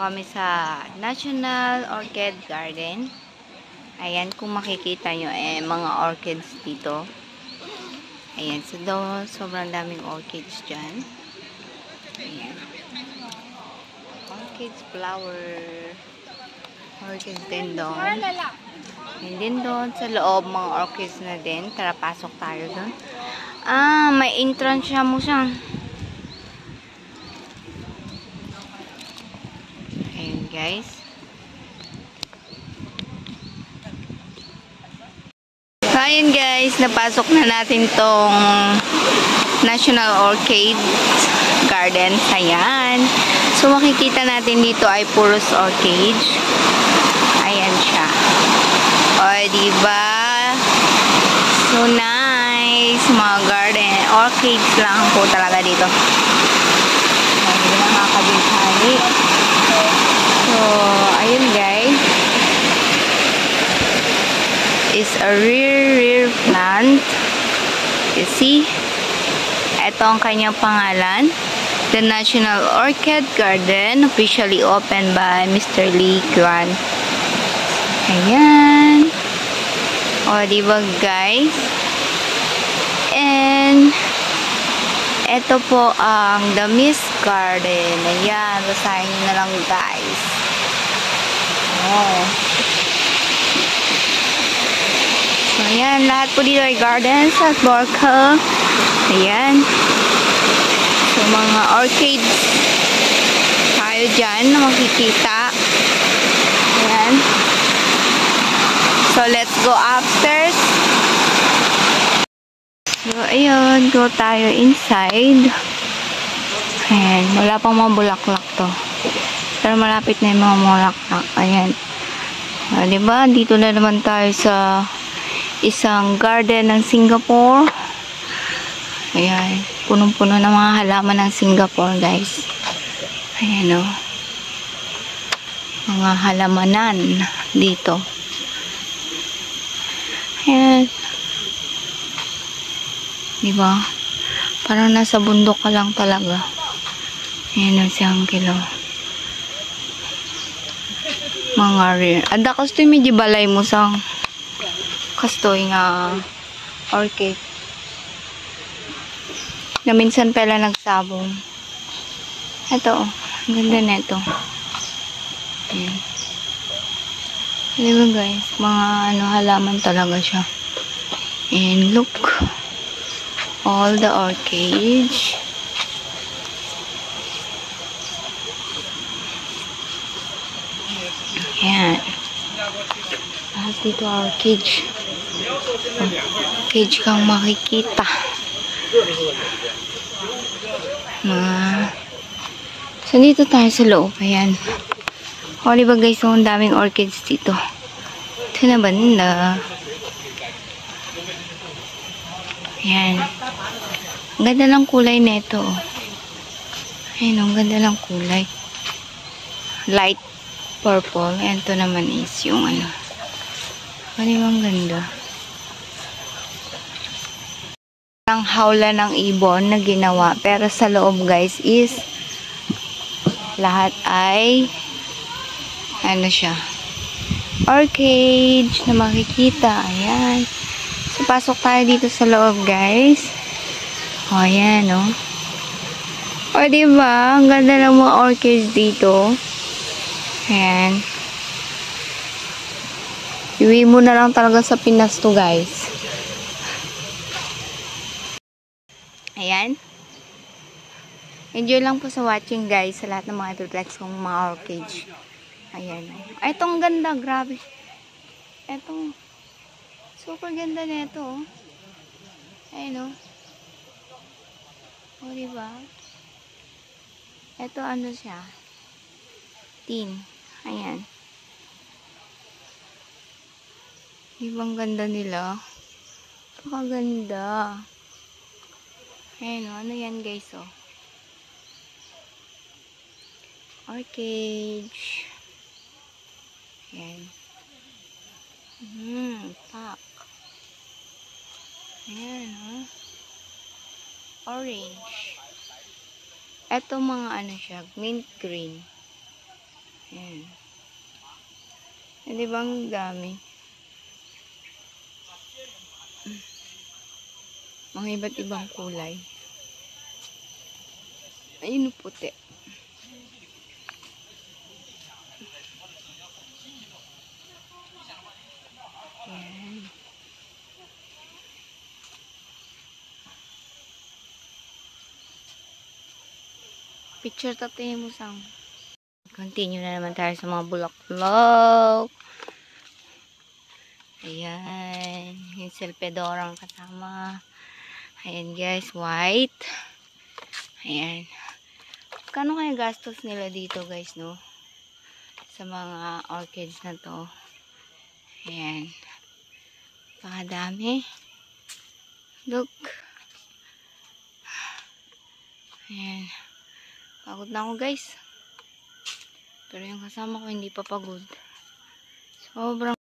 kami sa National Orchid Garden. Ayan, kung makikita nyo, mga orchids dito. Ayan, so sobrang daming orchids dyan. Ayan. Orchids, flower. Orchids din doon. And din doon sa loob, mga orchids na din. Tara, pasok tayo doon. May entrance siya mo siya. Ayan, guys. So, ayan guys, napasok na natin tong National Orchid Garden. Ayan. So, makikita natin dito ay puros orchid. Ayan siya. O, diba? So, nice. Mga garden. Orchids lang po talaga dito. Hindi na makakabintali. So, ayun guys. Is a rare plant. You see? Ito ang kanyang pangalan. The National Orchid Garden, officially opened by Mr. Lee Guan. Ayan. O, diba guys? And, ito po ang The Mist Garden. Ayan, basahin nyo na lang guys. Oh. So, ayan, lahat po dito ay gardens at Borca. Ayan. So, mga orchids tayo dyan na makikita. Ayan. So, let's go upstairs. So, ayun, go tayo inside. Ayan, wala pang mga bulaklak to. Pero malapit na yung mga bulaklak. Ayan. Diba? Dito na naman tayo sa isang garden ng Singapore. Ayan. Punong-puno ng mga halaman ng Singapore, guys. Ayan, o. Mga halamanan dito. Ayan. Diba? Parang nasa bundok ka lang talaga. Ayan o, si Angelo. Mga rare. Ada kastoy medyo balay mo sang kastoy nga orchid. Na minsan pala nagsabong. Ito, ang ganda na ito. Ayan. Diba guys, mga halaman talaga siya. And look, all the orchids. Ayan. Lahat dito orchids. Orchids kang makikita. So, dito tayo sa loob. Ayan. O, diba guys, ang daming orchids dito. Ito na banda. Ayan. Ang ganda ng kulay nito. Ayan, ang ganda ng kulay. Light purple. Ayan, ito naman is yung ano. Ang ganda. Ang hawla ng ibon na ginawa. Pero sa loob guys is lahat ay ano siya, orchid na makikita. Ayan. So, pasok tayo dito sa loob guys. O, ayan o. O, diba? Ang ganda ng mga orchids dito. Ayan. Iwi mo na lang talaga sa Pinas to guys. Ayan. Enjoy lang po sa watching guys sa lahat ng mga ipiplex kong mga orchids. Ayan. Ay, itong ganda. Grabe. Itong super ganda na ito. Ayan o. O, diba? Ito ano siya? Tin. Ayan. Diba ang ganda nila? Napakaganda. Ayan o. Ano yan guys o? Orchids. Ayan. Pak. Ayan o. Orange. Ito mga ano siya, mint green. Ayan. Eh, di ba ang dami? Mga iba't ibang kulay. Ayun, puti. Ayan. Picture tatiin mo sang. Continue na naman tayo sa mga bulaklak. Ayan. Yung silpedorang kasama. Ayan guys, white. Ayan. Kano kaya gastos nila dito guys, no? Sa mga orchids na to. Ayan. Pakadami. Look. Ayan. Pagod na ako guys. Pero yung kasama ko hindi pa pagod. Sobrang